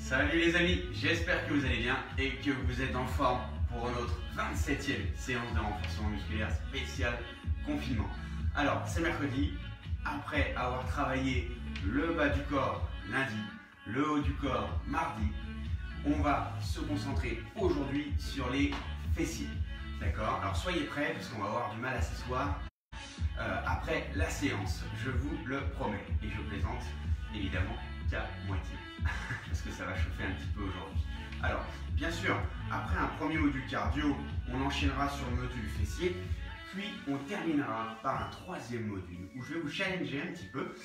Salut les amis, j'espère que vous allez bien et que vous êtes en forme pour notre 27e séance de renforcement musculaire spécial confinement. Alors, c'est mercredi, après avoir travaillé le bas du corps lundi, le haut du corps mardi, on va se concentrer aujourd'hui sur les fessiers. D'accord? Alors soyez prêts parce qu'on va avoir du mal à s'asseoir après la séance, je vous le promets. Et je plaisante évidemment qu'à moitié parce que ça va chauffer un petit peu aujourd'hui. Alors, bien sûr, après un premier module cardio, on enchaînera sur le module fessier, puis on terminera par un troisième module où je vais vous challenger un petit peu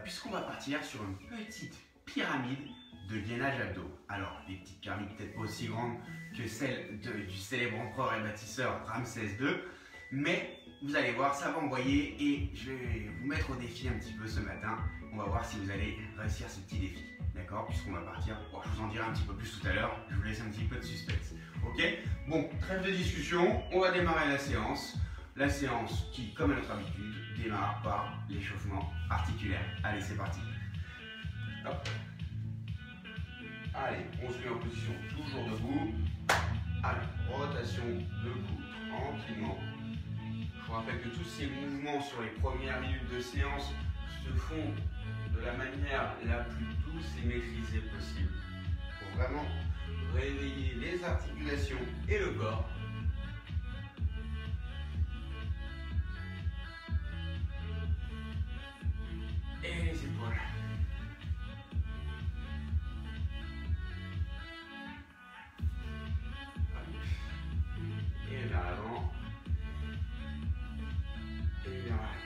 puisqu'on va partir sur une petite pyramide de gainage abdos. Alors, des petites pyramides peut-être pas aussi grandes que celle du célèbre empereur et bâtisseur Ramsès II, mais vous allez voir, ça va envoyer et je vais vous mettre au défi un petit peu ce matin. On va voir si vous allez réussir ce petit défi, d'accord? Puisqu'on va partir, bon, je vous en dirai un petit peu plus tout à l'heure, je vous laisse un petit peu de suspense, ok? Bon, trêve de discussion, on va démarrer la séance. La séance qui, comme à notre habitude, démarre par l'échauffement articulaire. Allez, c'est parti. Hop. Allez, on se met en position toujours debout. Allez, rotation de cou tranquillement. Je vous rappelle que tous ces mouvements sur les premières minutes de séance se font de la manière la plus douce et maîtrisée possible pour vraiment réveiller les articulations et le corps. Et les épaules. Et vers l'avant. Et vers l'arrière.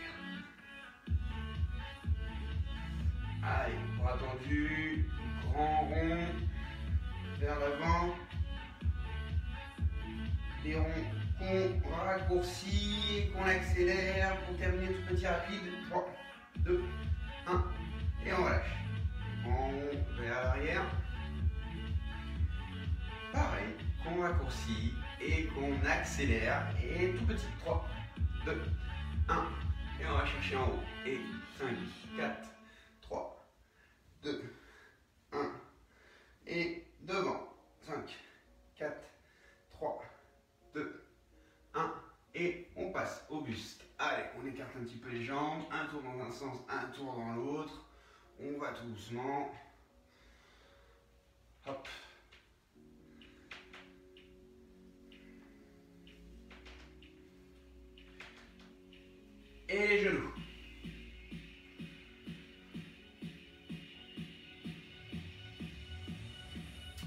Allez, bras tendus, grand rond, vers l'avant. Les ronds qu'on raccourcit et qu'on accélère pour terminer tout petit rapide. 3, 2, 1. Et on relâche. En rond vers l'arrière. Pareil, qu'on raccourcit et qu'on accélère. Et tout petit. 3, 2, 1. Et on va chercher en haut. Et 5, 4, 3, 2, 1. Et devant. 5, 4, 3, 2, 1. Et on passe au buste. Allez, on écarte un petit peu les jambes. Un tour dans un sens, un tour dans l'autre. On va tout doucement. Hop. Et les genoux.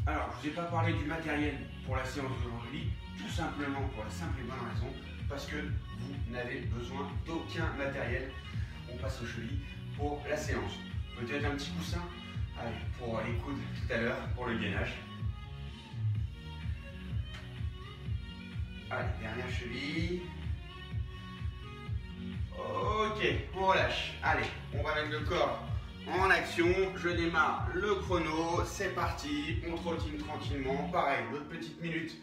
Alors, je ne vous ai pas parlé du matériel pour la séance d'aujourd'hui, tout simplement pour la simple et bonne raison, parce que vous n'avez besoin d'aucun matériel. On passe aux chevilles pour la séance. Peut-être un petit coussin, allez, pour les coudes tout à l'heure, pour le gainage. Allez, dernière cheville. Ok, on relâche. Allez, on va mettre le corps en action. Je démarre le chrono. C'est parti. On trottine tranquillement. Pareil, d'autres petites minutes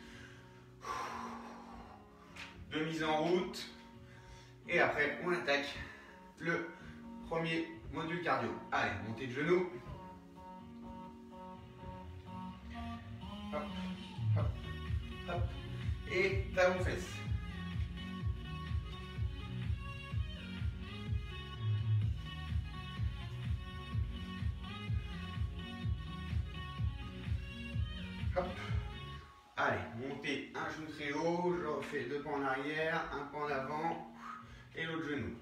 de mise en route. Et après, on attaque le premier module cardio. Allez, montée de genoux. Hop, hop, hop. Et talon fesse. Hop. Allez, montez un genou très haut, je refais deux pas en arrière, un pas en avant et l'autre genou.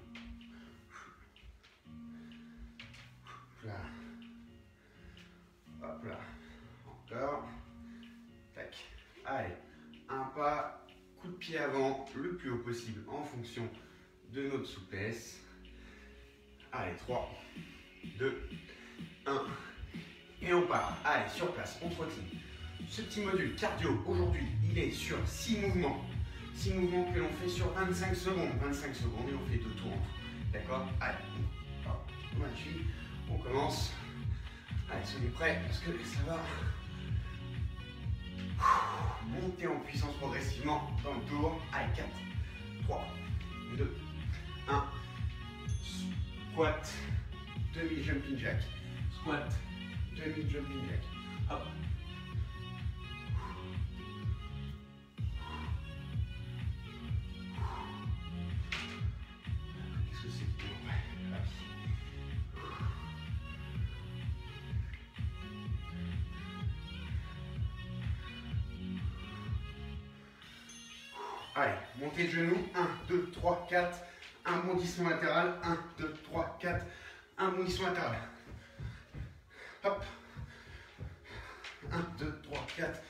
Là. Hop là. Encore. Tac. Allez, un pas, coup de pied avant, le plus haut possible en fonction de notre souplesse. Allez, 3, 2, 1 et on part. Allez, sur place, on trottine. Ce petit module cardio, aujourd'hui, il est sur 6 mouvements. 6 mouvements que l'on fait sur 25 secondes. 25 secondes et on fait 2 tours en tout. D'accord? Allez, on commence. Allez, soyez prêts parce que ça va monter en puissance progressivement dans le tour. Allez, 4, 3, 2, 1. Squat, demi-jumping jack. Squat, demi-jumping jack. Hop. Qu'est-ce que c'est que allez, montez de genoux, 1, 2, 3, 4, un bondissement latéral, 1, 2, 3, 4, un bondissement latéral. Hop, 1, 2, 3, 4,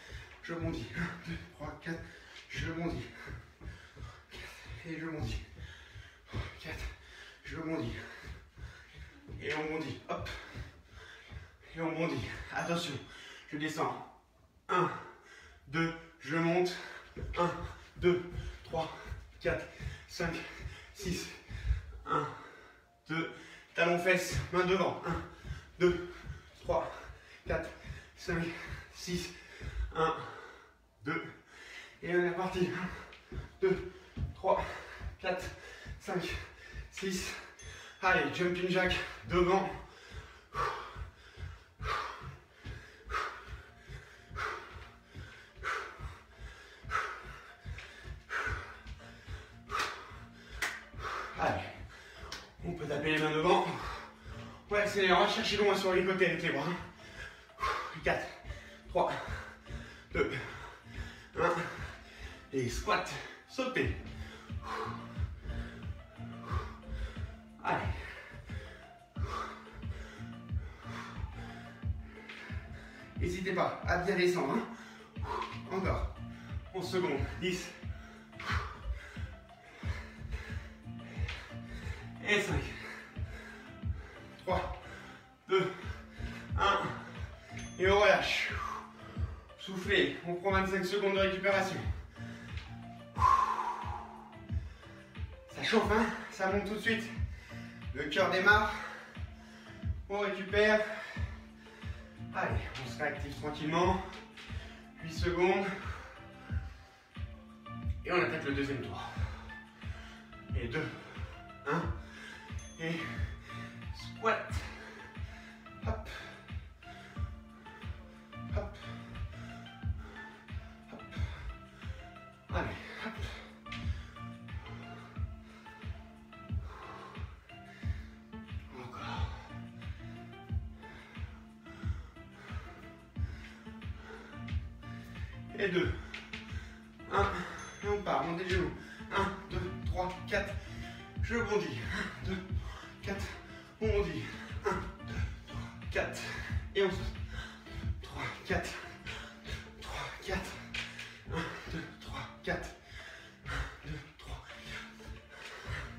je bondis, 1, 2, 3, 4, je bondis, 4, et je bondis, 4, je bondis, et on bondit, hop, et on bondit, attention, je descends, 1, 2, je monte, 1, 2, 3, 4, 5, 6, 1, 2, talons fesses, main devant, 1, 2, 3, 4, 5, 6, 1, 2, et on est reparti, 1, 2, 3, 4, 5, 6, allez, jumping jack, devant, allez, on peut taper les mains devant. On va accélérer, on va chercher loin sur les côtés avec les bras. 4, 3, 2, 1. Et squat, sauter. Allez. N'hésitez pas à bien descendre. Hein. Encore. 11 secondes. 10. Et 5, 3, 2, 1, et on relâche. Soufflez, on prend 25 secondes de récupération. Ça chauffe, hein, ça monte tout de suite. Le cœur démarre, on récupère. Allez, on se réactive tranquillement. 8 secondes. Et on attaque le deuxième tour. Et 2, 1. Et squat, hop, hop, hop, allez, hop, encore, et 2, 1, et on part, montez les genoux, 1, 2, 3, 4, je bondis, 1, 2, 4, on bondit, 1, 2, 3, 4, et on saute, 3, 4, 3, 4, 1, 2, 3, 4, 1, 2, 3,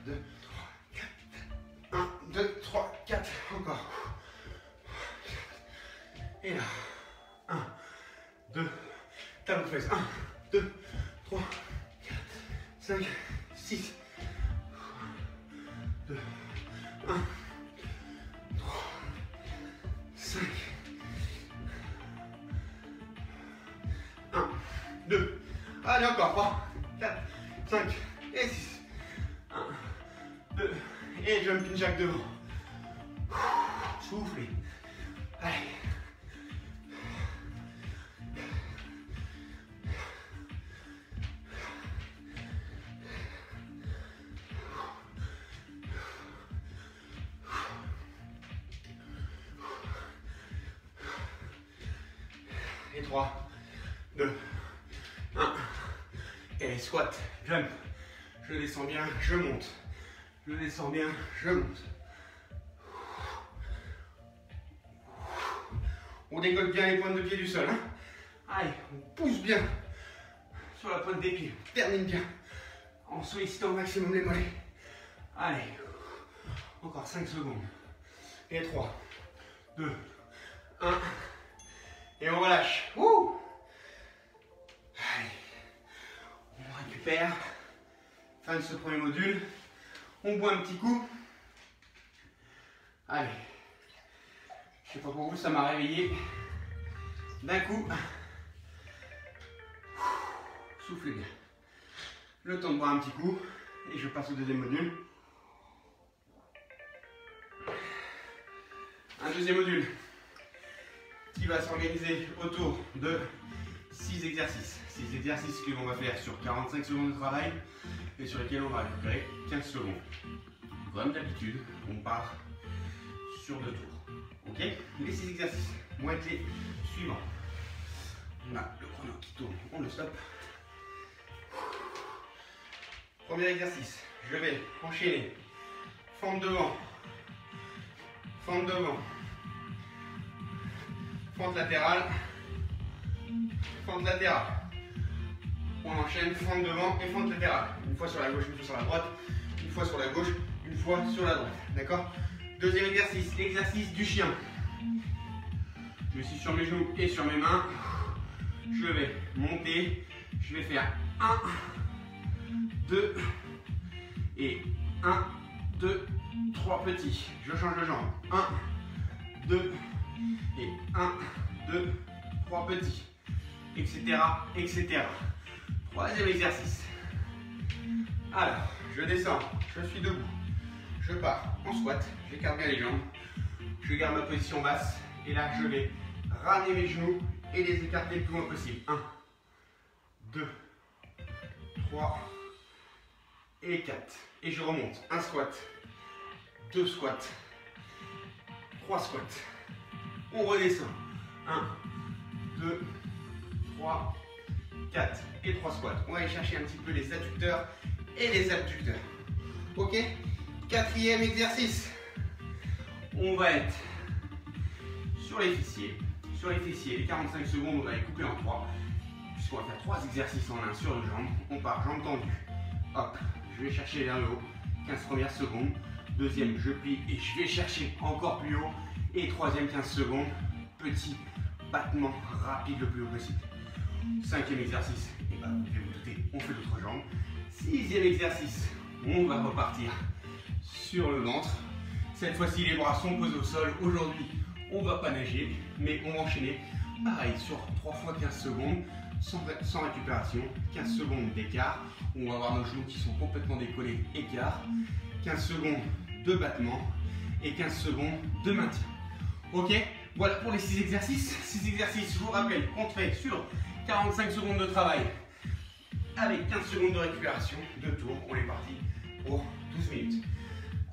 2, 3, 4, 1, 2, 3, 4, encore, et là, 1, 2, talons de fesses, 1, 2, 3, 4, 5, 6, 2, 1, 3, 5, 1, 2, allez encore, 3, 4, 5 et 6, 1, 2, et jumping jack devant, soufflez, allez. Et 3, 2, 1, et squat, jump, je descends bien, je monte, je descends bien, je monte. On décolle bien les pointes de pied du sol, hein. Allez, on pousse bien sur la pointe des pieds, on termine bien, en sollicitant au maximum les mollets. Allez, encore 5 secondes, et 3, 2, 1, et on relâche. Wouh! Allez, on récupère. Fin de ce premier module. On boit un petit coup. Allez. Je sais pas pour vous, ça m'a réveillé d'un coup. Soufflez bien. Le temps de boire un petit coup. Et je passe au deuxième module. Un deuxième module qui va s'organiser autour de 6 exercices. 6 exercices que l'on va faire sur 45 secondes de travail et sur lesquels on va récupérer 15 secondes. Comme d'habitude, on part sur 2 tours. Ok? Les 6 exercices vont être les suivants. On a le chrono qui tourne, on le stoppe. Premier exercice, je vais enchaîner. Fente devant, fente devant, fente latérale, fente latérale. On enchaîne fente devant et fente latérale. Une fois sur la gauche, une fois sur la droite, une fois sur la gauche, une fois sur la droite. D'accord? Deuxième exercice, l'exercice du chien. Je suis sur mes genoux et sur mes mains. Je vais monter. Je vais faire 1, 2 et 1, 2, 3 petits. Je change de jambe. 1, 2 et 1, 2, 3 petits. Etc. etc. Troisième exercice. Alors, je descends. Je suis debout. Je pars en squat. J'écarte bien les jambes. Je garde ma position basse. Et là, je vais ramener mes genoux et les écarter le plus loin possible. 1, 2, 3 et 4. Et je remonte. Un squat, 2 squats, 3 squats. On redescend. 1, 2, 3, 4 et 3 squats. On va aller chercher un petit peu les adducteurs et les abducteurs. Ok? Quatrième exercice. On va être sur les fessiers. Sur les fessiers, les 45 secondes, on va les couper en 3. Puisqu'on va faire 3 exercices en un sur une jambe. On part jambe tendue. Hop, je vais chercher vers le haut. 15 premières secondes. Deuxième, je plie et je vais chercher encore plus haut. Et troisième, 15 secondes. Petit battement rapide le plus haut possible. Cinquième exercice, et ben, vous pouvez vous douter, on fait l'autre jambe. Sixième exercice, on va repartir sur le ventre. Cette fois-ci, les bras sont posés au sol. Aujourd'hui, on ne va pas nager, mais on va enchaîner. Pareil, sur 3 fois 15 secondes, sans récupération. 15 secondes d'écart. On va avoir nos genoux qui sont complètement décollés, écart. 15 secondes de battement et 15 secondes de maintien. Ok? Voilà pour les 6 exercices. 6 exercices, je vous rappelle, qu'on fait sur 45 secondes de travail avec 15 secondes de récupération. 2 tours, on est parti pour 12 minutes.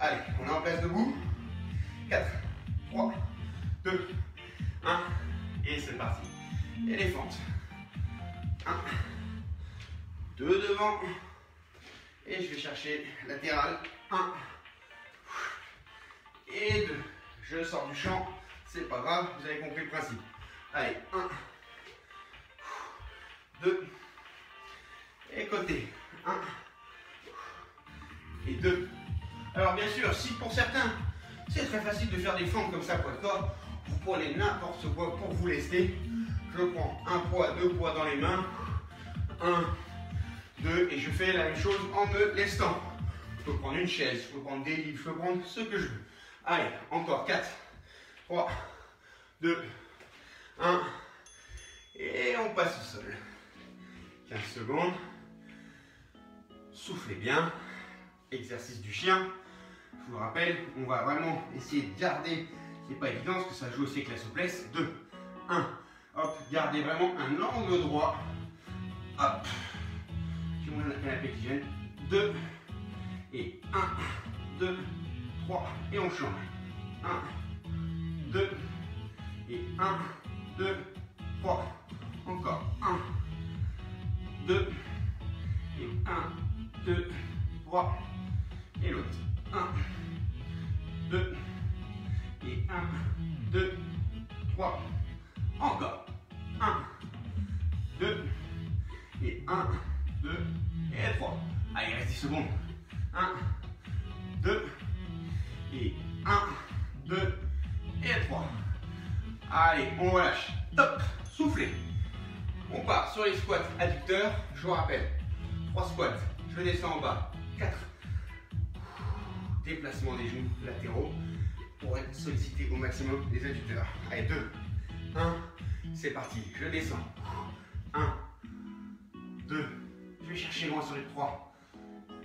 Allez, on est en place debout. 4, 3, 2, 1. Et c'est parti. Et les fentes. 1, 2 devant. Et je vais chercher latéral. 1 et 2. Je sors du champ. C'est pas grave, vous avez compris le principe. Allez, 1, 2, et côté, 1, et 2. Alors bien sûr, si pour certains, c'est très facile de faire des fentes comme ça, poids de corps, vous prenez n'importe quoi pour vous lester. Je prends un poids, 2 poids dans les mains, 1, 2, et je fais la même chose en me lestant. Je peux prendre une chaise, je peux prendre des livres, je peux prendre ce que je veux. Allez, encore 4, 3, 2, 1, et on passe au sol. 15 secondes. Soufflez bien. Exercice du chien. Je vous rappelle, on va vraiment essayer de garder, c'est pas évident parce que ça joue aussi avec la souplesse. 2, 1, hop, gardez vraiment un angle droit. Hop, j'ai mon canapé qui gêne. 2, et 1, 2, 3, et on change. 1, 2, et 1, 2, 3. Encore 1, 2, et 1, 2, 3, et l'autre. 1, 2, et 1, 2, 3. Encore. 1, 2, et 1, 2, et 3. Allez, il reste 10 secondes. 1, 2, et 1, 2, et 3. Allez, on relâche. Top. Soufflez. On part sur les squats adducteurs. Je vous rappelle, 3 squats. Je descends en bas. 4. Déplacement des genoux latéraux pour solliciter au maximum les adducteurs. Allez, 2. 1. C'est parti. Je descends. 1, 2. Je vais chercher loin sur les 3.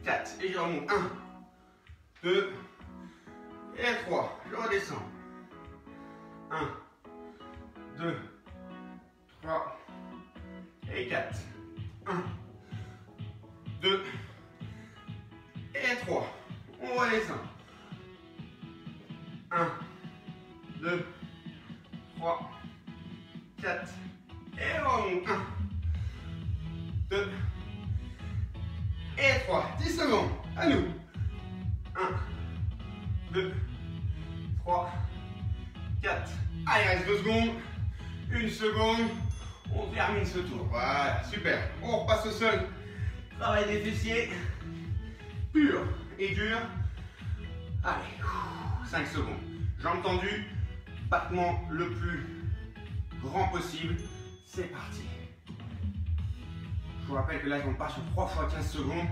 4. Et je remonte. 1, 2. Et 3. Je redescends. 1, 2, 3 et 4. 1, 2 et 3. On redescend. 1, 2, 3, 4 et on monte. 1, 2 et 3. 10 secondes. À nous. 1, 2, 3, 4. Allez, il reste 2 secondes. 1 seconde. On termine ce tour. Voilà, super. On repasse au sol. Travail des fessiers. Pur et dur. Allez, 5 secondes. Jambes tendues. Battement le plus grand possible. C'est parti. Je vous rappelle que là, on part sur 3 fois 15 secondes.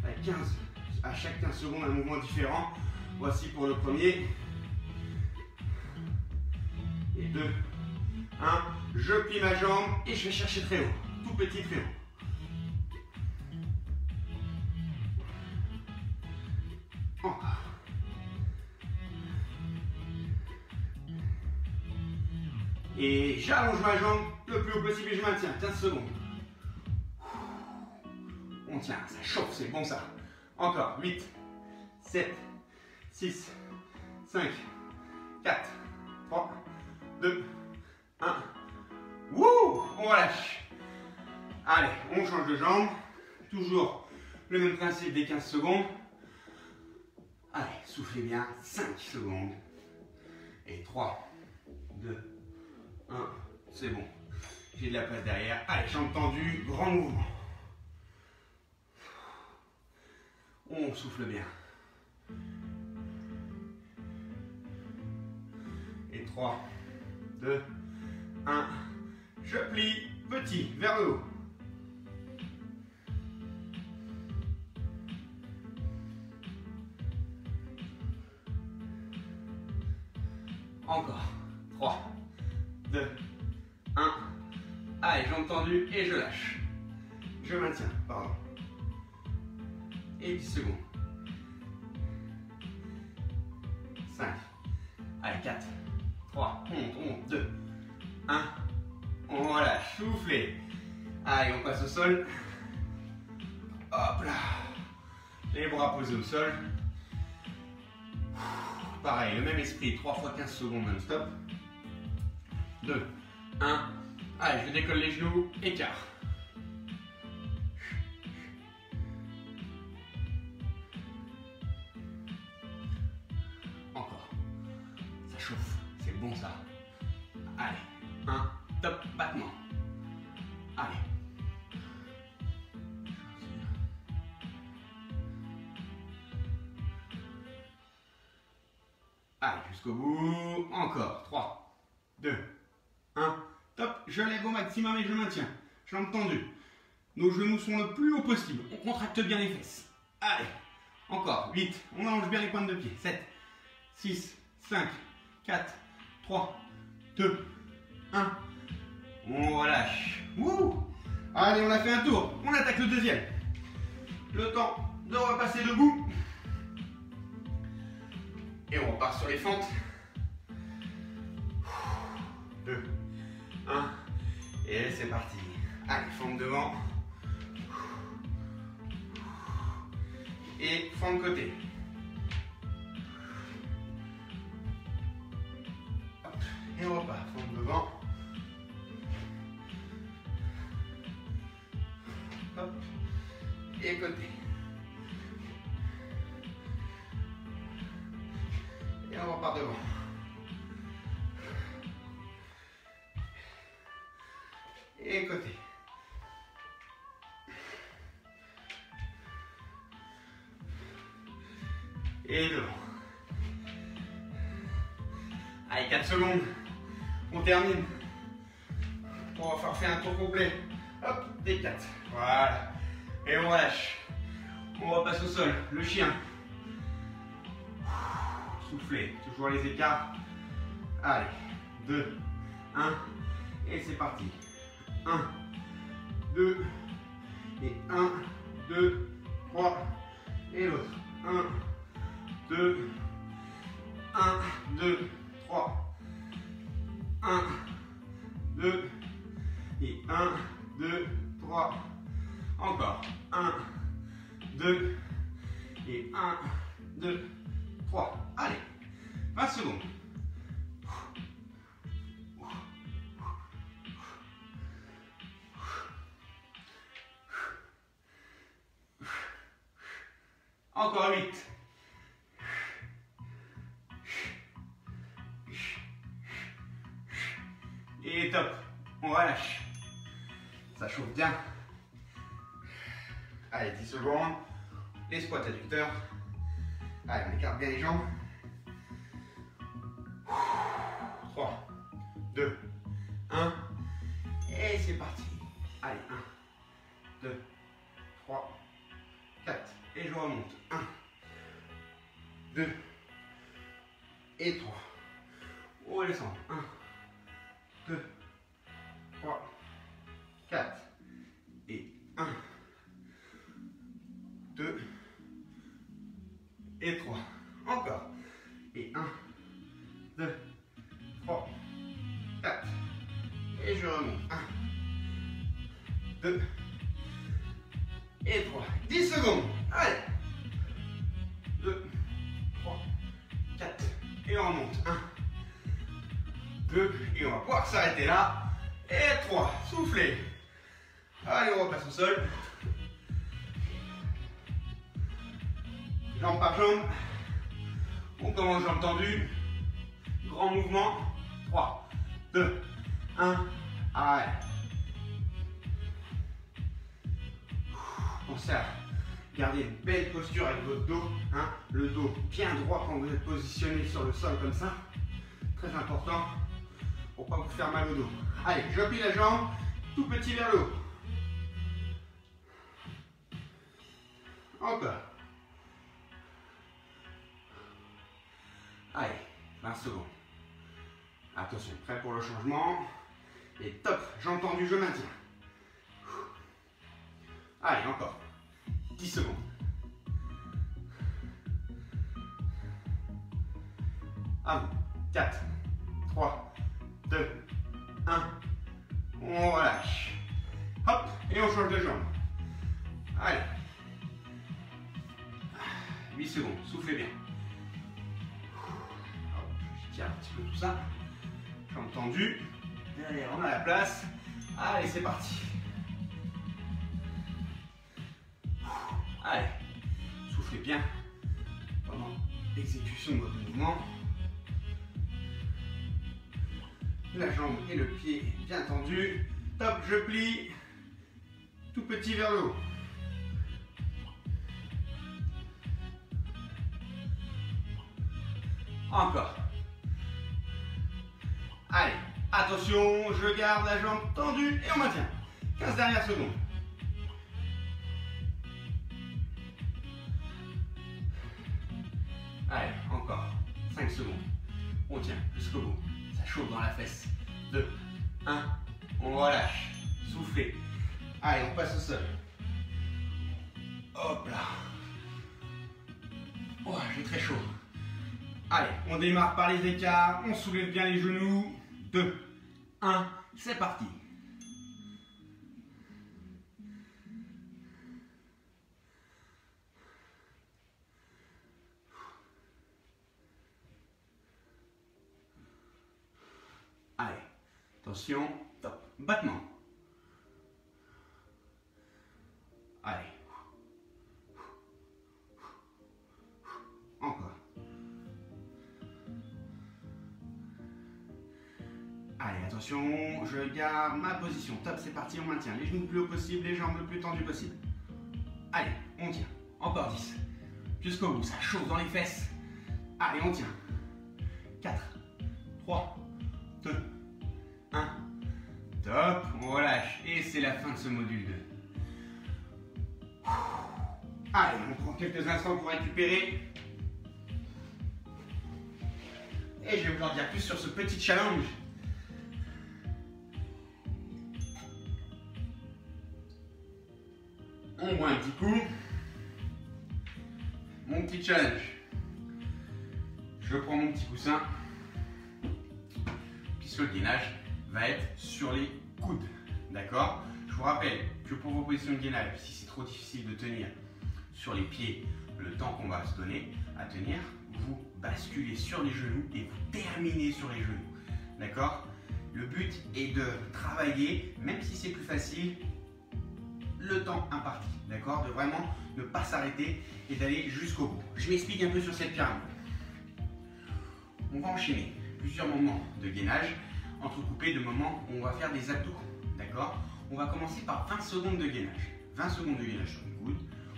Avec 15, à chaque 15 secondes, un mouvement différent. Voici pour le premier. Et 2, 1. Je plie ma jambe et je vais chercher très haut. Tout petit, très haut. Encore. Et j'allonge ma jambe le plus haut possible et je maintiens. 15 secondes. On tient, ça chauffe, c'est bon ça. Encore. 8, 7, 6, 5, 4, 3, 2, 1. Wouh! On relâche. Allez, on change de jambe. Toujours le même principe des 15 secondes. Allez, soufflez bien. 5 secondes. Et 3, 2, 1. C'est bon. J'ai de la place derrière. Allez, jambes tendues. Grand mouvement. On souffle bien. Et 3, 2, 1. Je plie, petit, vers le haut. Encore. 3, 2, 1. Allez, jambes tendues et je lâche. Je maintiens, pardon. Et 10 secondes. 5. Allez, 4, 3, on monte, 2, 1. On relâche, soufflez. Allez, on passe au sol. Hop là. Les bras posés au sol. Pareil, le même esprit, 3 fois 15 secondes non-stop. 2, 1. Allez, je décolle les genoux, écart. Encore. Ça chauffe, c'est bon ça. Allez, 1. Top, battement. Allez. Allez, jusqu'au bout. Encore. 3, 2, 1. Top. Je lève au maximum et je maintiens. Jambes tendues. Nos genoux sont le plus haut possible. On contracte bien les fesses. Allez. Encore. 8. On allonge bien les pointes de pied. 7, 6, 5, 4, 3, 2, 1. On relâche. Wouh! Allez, on a fait un tour. On attaque le deuxième. Le temps de repasser debout. Et on repart sur les fentes. 2, 1. Et c'est parti. Allez, fente devant. Et fente côté. Hop. Et on repart. Fente devant. Hop. Et côté. Et on repart devant. Et côté. Et devant. Allez, 4 secondes. On termine. On va faire un tour complet. Hop, des 4. Voilà. Et on relâche. On repasse au sol. Le chien. Soufflez. Toujours les écarts. Allez. 2, 1. Et c'est parti. 1, 2. Et 1, 2, 3. Et l'autre. 1, 2. 1, 2, 3. 1, 2, et 1, 2, 3, encore, 1, 2, et 1, 2, 3, allez, 20 secondes. Encore 8. Et top, on relâche. Ça chauffe bien. Allez, 10 secondes. Les squats adducteurs. Allez, on écarte bien les jambes. 3, 2, 1. Et c'est parti. Allez, 1, 2, 3, 4. Et je remonte. 1, 2, et 3. On redescend. 1, 2, 3, 4. Et 1, 2, et 3. Encore. Et 1, 2, 3, 4. Et je remonte. 1, 2, et 3. 10 secondes. Allez. 2, 3, 4. Et on remonte. 1, 2. Et on va pouvoir s'arrêter là. Et 3. Soufflez. Allez, on repasse au sol. Jambe par jambe. On commence jambe tendue. Grand mouvement. 3, 2, 1. Allez. Pensez à garder une belle posture avec votre dos. Hein, le dos bien droit quand vous êtes positionné sur le sol comme ça. Très important pour ne pas vous faire mal au dos. Allez, je plie la jambe, tout petit vers le haut. Encore. Allez, 20 secondes. Attention, prêt pour le changement. Et top, jambe tendue, je maintiens. Allez, encore. 10 secondes. À vous. 4, 3, 2, 1. On relâche. Hop, et on change de jambe. Allez. 8 secondes, soufflez bien. Hop, je tire un petit peu tout ça. Jambe tendue. Derrière, on a la place. Allez, c'est parti. Allez, soufflez bien pendant l'exécution de votre mouvement. La jambe et le pied bien tendu. Top, je plie. Tout petit vers le haut. Encore. Allez, attention, je garde la jambe tendue et on maintient. 15 dernières secondes. Allez, encore 5 secondes. On tient jusqu'au bout. Ça chauffe dans la fesse. 2, 1, on relâche. Soufflez. Allez, on passe au sol. Hop là. Oh, j'ai très chaud. Allez, on démarre par les écarts. On soulève bien les genoux. 2, 1, c'est parti. Allez, attention, top, battement. Allez. Encore. Allez, attention, je garde ma position. Top, c'est parti, on maintient. Les genoux le plus haut possible, les jambes le plus tendues possible. Allez, on tient. Encore 10. Jusqu'au bout, ça chauffe dans les fesses. Allez, on tient. 4, 3, 2, 1. Top, on relâche. Et c'est la fin de ce module 2. Allez, on prend quelques instants pour récupérer. Et je vais vous en dire plus sur ce petit challenge. On boit un petit coup. Mon petit challenge. Je prends mon petit coussin. Puis sur le gainage, va être sur les coudes. D'accord? Je vous rappelle que pour vos positions de gainage, si c'est trop difficile de tenir sur les pieds le temps qu'on va se donner à tenir, vous basculez sur les genoux et vous terminez sur les genoux. D'accord? Le but est de travailler, même si c'est plus facile, le temps imparti. D'accord? De vraiment ne pas s'arrêter et d'aller jusqu'au bout. Je m'explique un peu sur cette pyramide. On va enchaîner plusieurs moments de gainage, entrecoupés de moments où on va faire des abdos. D'accord? On va commencer par 20 secondes de gainage. 20 secondes de gainage sur le coude.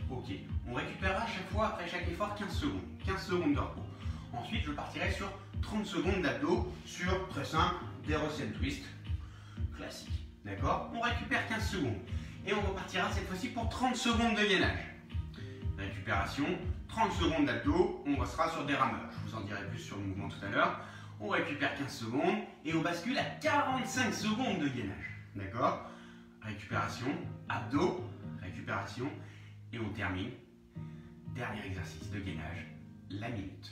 Ok. On récupérera à chaque fois, après chaque effort, 15 secondes. 15 secondes de repos. Ensuite, je partirai sur 30 secondes d'abdos sur, très simple, des Russian Twist classiques. D'accord? On récupère 15 secondes. Et on repartira cette fois-ci pour 30 secondes de gainage. Récupération, 30 secondes d'abdos, on sera sur des rameurs. Je vous en dirai plus sur le mouvement tout à l'heure. On récupère 15 secondes et on bascule à 45 secondes de gainage. D'accord? Récupération, abdos, récupération et on termine. Dernier exercice de gainage, la minute.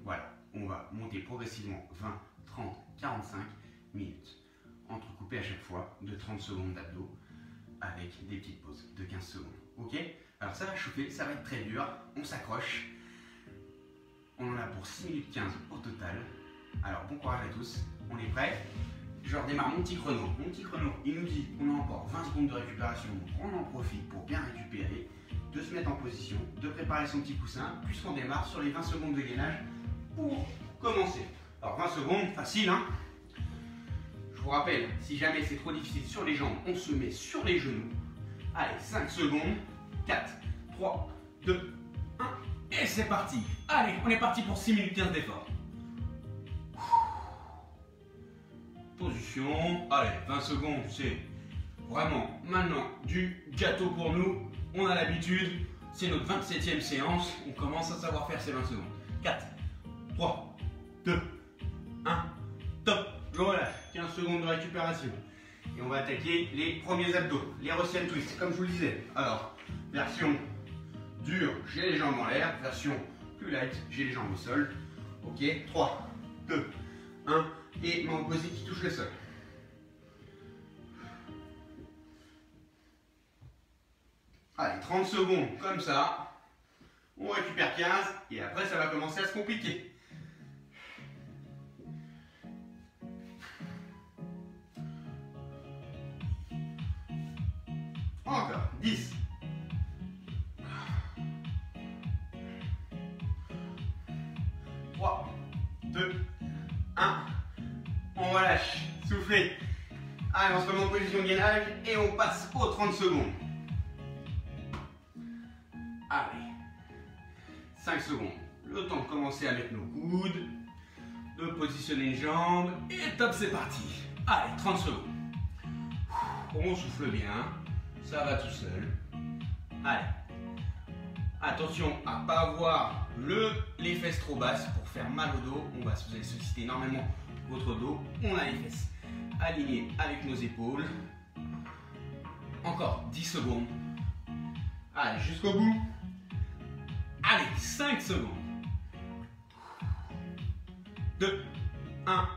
Voilà, on va monter progressivement 20, 30, 45 minutes. Entrecoupé à chaque fois de 30 secondes d'abdos avec des petites pauses de 15 secondes. Ok? Alors ça va chauffer, ça va être très dur. On s'accroche. On en a pour 6 minutes 15 au total. Alors bon courage à tous. On est prêts? Je redémarre mon petit chrono. Mon petit chrono, il nous dit qu'on a encore 20 secondes de récupération. Donc on en profite pour bien récupérer, de se mettre en position, de préparer son petit coussin, puisqu'on démarre sur les 20 secondes de gainage pour commencer. Alors 20 secondes, facile hein? Je vous rappelle, si jamais c'est trop difficile sur les jambes, on se met sur les genoux. Allez, 5 secondes. 4, 3, 2, 1. Et c'est parti. Allez, on est parti pour 6 minutes 15 d'effort. Position. Allez, 20 secondes, c'est vraiment maintenant du gâteau pour nous. On a l'habitude. C'est notre 27e séance. On commence à savoir faire ces 20 secondes. 4, 3, 2, 1. Top. Je relâche. 15 secondes de récupération. Et on va attaquer les premiers abdos, les Russian Twist, comme je vous le disais. Alors, version dure, j'ai les jambes en l'air. Version plus light, j'ai les jambes au sol. Ok, 3, 2, 1. Et main opposée qui touche le sol. Allez, 30 secondes comme ça. On récupère 15 et après ça va commencer à se compliquer. Encore, 10. 3, 2, 1. On relâche, soufflez. Allez, on se remet en position de gainage et on passe aux 30 secondes. Allez, 5 secondes. Le temps de commencer à mettre nos coudes, de positionner une jambe et top, c'est parti. Allez, 30 secondes. On souffle bien. Ça va tout seul. Allez. Attention à ne pas avoir les fesses trop basses pour faire mal au dos. Vous allez solliciter énormément votre dos. On a les fesses alignées avec nos épaules. Encore 10 secondes. Allez, jusqu'au bout. Allez, 5 secondes. 2, 1,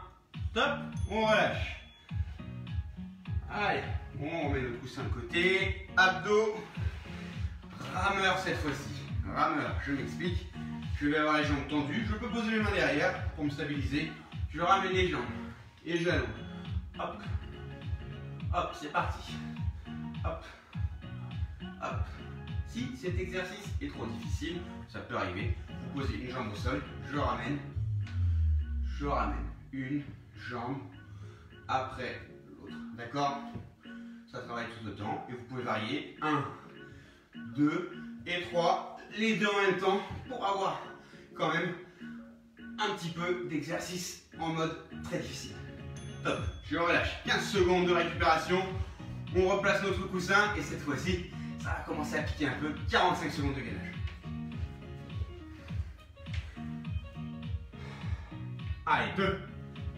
top. On relâche. Allez. On remet le coussin de côté, abdos, rameur cette fois-ci. Rameur, je m'explique. Je vais avoir les jambes tendues. Je peux poser les mains derrière pour me stabiliser. Je ramène les jambes et je allonge. Hop, hop, c'est parti. Hop, hop. Si cet exercice est trop difficile, ça peut arriver. Vous posez une jambe au sol, je ramène. Je ramène une jambe après l'autre. D'accord ? Ça travaille tout le temps et vous pouvez varier 1, 2 et 3, les deux en même temps pour avoir quand même un petit peu d'exercice en mode très difficile. Top, je relâche. 15 secondes de récupération, on replace notre coussin et cette fois-ci, ça va commencer à piquer un peu. 45 secondes de gainage. Allez, 2,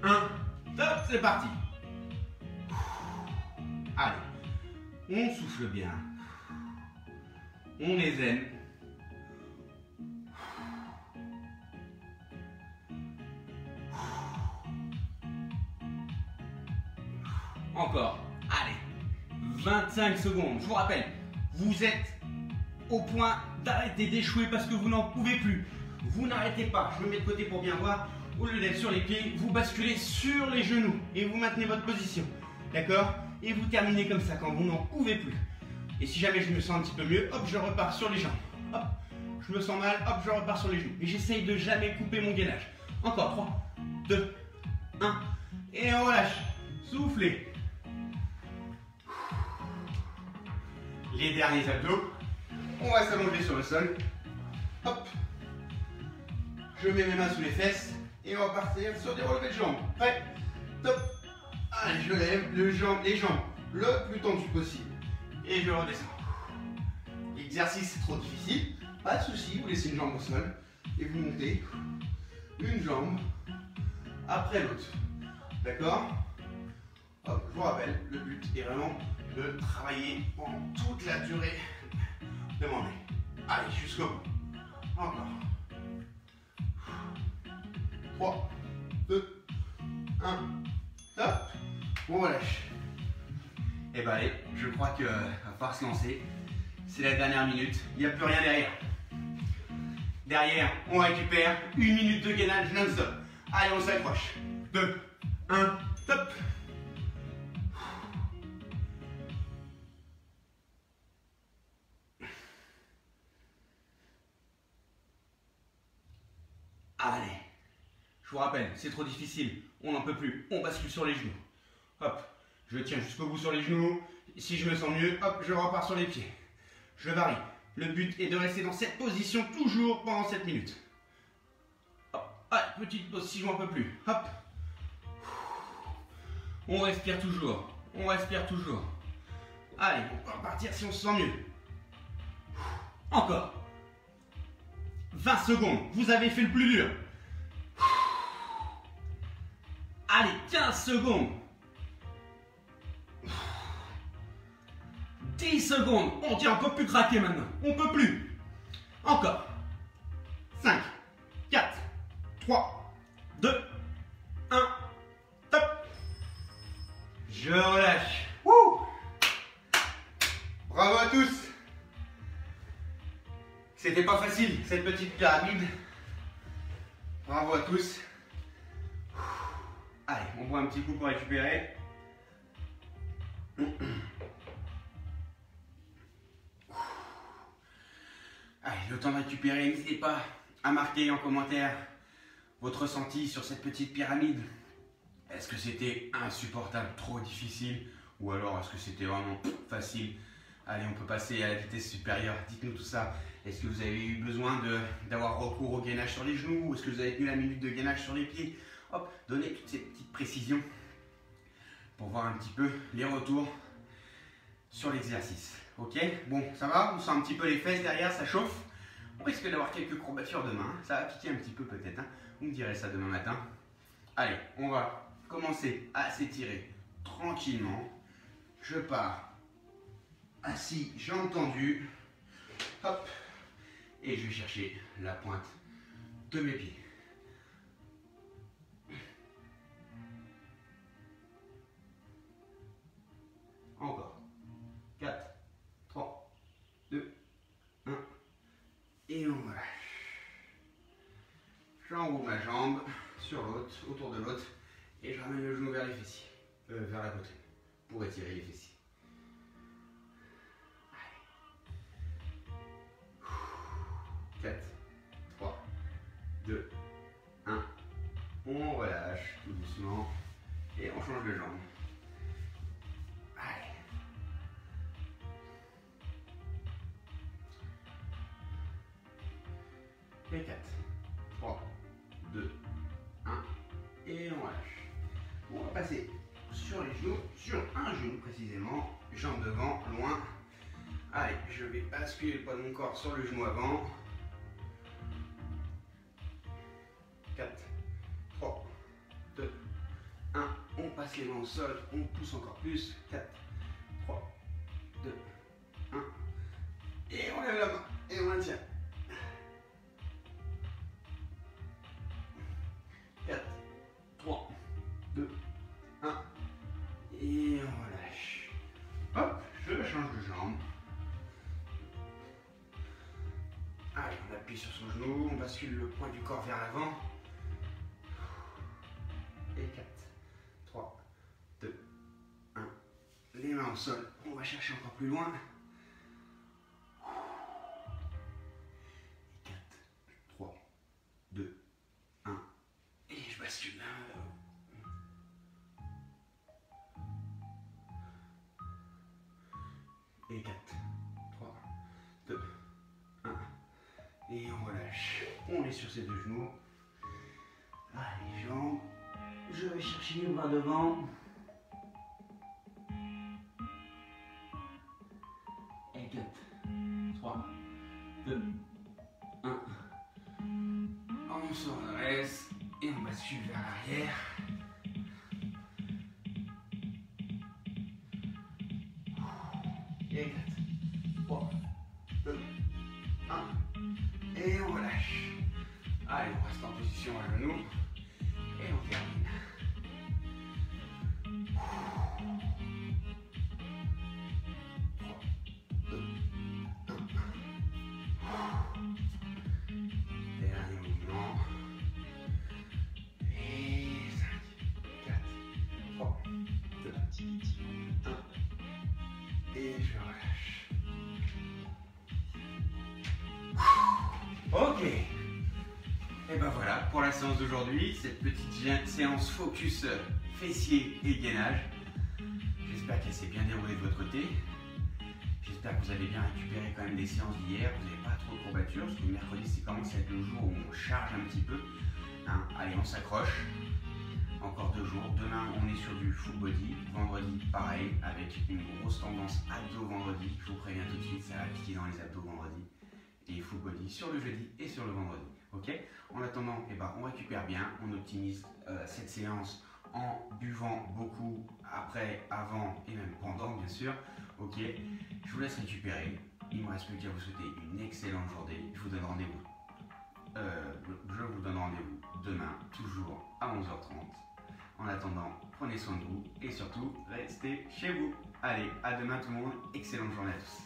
1, top, c'est parti. Allez, on souffle bien, on est zen. Encore. Allez. 25 secondes. Je vous rappelle, vous êtes au point d'arrêter d'échouer parce que vous n'en pouvez plus. Vous n'arrêtez pas. Je me mets de côté pour bien voir. Au lieu d'être sur les pieds, vous basculez sur les genoux et vous maintenez votre position. D'accord? Et vous terminez comme ça quand vous n'en pouvez plus. Et si jamais je me sens un petit peu mieux, hop, je repars sur les jambes. Hop, je me sens mal, hop, je repars sur les genoux. Et j'essaye de jamais couper mon gainage. Encore 3, 2, 1. Et on relâche. Soufflez. Les derniers abdos. On va s'allonger sur le sol. Hop. Je mets mes mains sous les fesses. Et on va partir sur des relevés de jambes. Prêt? Top. Allez, je lève les jambes le plus tendu possible. Et je redescends. L'exercice est trop difficile. Pas de souci, vous laissez une jambe au sol. Et vous montez une jambe après l'autre. D'accord? Hop, je vous rappelle, le but est vraiment de travailler pendant toute la durée de mon nez. Allez, jusqu'au bout. Encore. 3, 2, 1, top. On relâche. Et bah allez, je crois qu'il va falloir se lancer. C'est la dernière minute, il n'y a plus rien derrière. Derrière, on récupère 1 minute de gainage non-stop. Allez, on s'accroche. 2, 1, top. Allez, je vous rappelle, c'est trop difficile, on n'en peut plus, on bascule sur les genoux. Hop, je tiens jusqu'au bout sur les genoux, si je me sens mieux, hop, je repars sur les pieds. Je varie, le but est de rester dans cette position toujours pendant 7 minutes. Hop, allez, petite pause si je n'en peux plus, hop. On respire toujours, on respire toujours. Allez, on peut repartir si on se sent mieux. Encore. 20 secondes, vous avez fait le plus dur. Allez, 15 secondes. 10 secondes. On tient, on ne peut plus craquer maintenant. On ne peut plus. Encore. 5, 4, 3, 2, 1. Top. Je relâche. Wouh. Bravo à tous. C'était pas facile, cette petite pyramide. Bravo à tous. Allez, on boit un petit coup pour récupérer. Allez, le temps de récupérer, n'hésitez pas à marquer en commentaire votre ressenti sur cette petite pyramide. Est-ce que c'était insupportable, trop difficile, ou alors est-ce que c'était vraiment facile? Allez, on peut passer à la vitesse supérieure. Dites-nous tout ça. Est-ce que vous avez eu besoin d'avoir recours au gainage sur les genoux? Ou est-ce que vous avez tenu la minute de gainage sur les pieds? Hop, donnez toutes ces petites précisions pour voir un petit peu les retours sur l'exercice. Ok? Bon, ça va? On sent un petit peu les fesses derrière, ça chauffe. On risque d'avoir quelques courbatures demain. Ça va piquer un petit peu peut-être. Hein. Vous me direz ça demain matin. Allez, on va commencer à s'étirer tranquillement. Je pars assis, jambes tendues. Hop. Et je vais chercher la pointe de mes pieds. Encore. 4, 3, 2, 1. Et on relâche. J'enroule ma jambe sur l'autre, autour de l'autre. Et je ramène le genou vers les fessiers. Vers la poitrine. Pour étirer les fessiers. 4, 3, 2, 1. On relâche tout doucement et on change de jambe. Allez. Et 4, 3, 2, 1. Et on relâche. On va passer sur les genoux, sur un genou précisément. Jambe devant, loin. Allez, je vais basculer le poids de mon corps sur le genou avant. 4, 3, 2, 1. On passe les mains au sol, on pousse encore plus. 4, 3, 2, 1. Et on lève la main et on maintient. 4, 3, 2, 1. Et on relâche. appuie sur son genou, on bascule le poids du corps vers l'avant. Et 4, 3, 2, 1. Les mains au sol, on va chercher encore plus loin. Et 4, 3, 2, 1. Et je bascule là. Et 4, 3, 2, 1. Et on relâche. On est sur ses deux genoux. Allez, jambes. Je vais chercher les bras devant. Et 4, 3, 2, 1. On se redresse et on bascule vers l'arrière. Et 4, 3, 2, 1. Et on relâche. Allez, on reste en position à genoux. Et on termine. 3, 2, 1. Dernier mouvement. Et 5, 4, 3, 2, 1. Et je relâche. Ok. Et ben voilà pour la séance d'aujourd'hui, cette petite séance focus fessier et gainage. J'espère qu'elle s'est bien déroulée de votre côté. J'espère que vous avez bien récupéré quand même des séances d'hier. Vous n'avez pas trop de courbatures, parce que le mercredi c'est commence à être le jour où on charge un petit peu. Hein, allez, on s'accroche. Encore 2 jours. Demain on est sur du full body. Vendredi pareil, avec une grosse tendance abdos vendredi. Je vous préviens tout de suite, ça va piquer dans les abdos vendredi. Et full body sur le jeudi et sur le vendredi. Ok. En attendant, eh ben, on récupère bien, on optimise cette séance en buvant beaucoup après, avant et même pendant bien sûr. Ok. Je vous laisse récupérer. Il ne me reste plus qu'à vous souhaiter une excellente journée. Je vous donne rendez-vous. Demain, toujours à 11h30. En attendant, prenez soin de vous et surtout, restez chez vous. Allez, à demain tout le monde. Excellente journée à tous.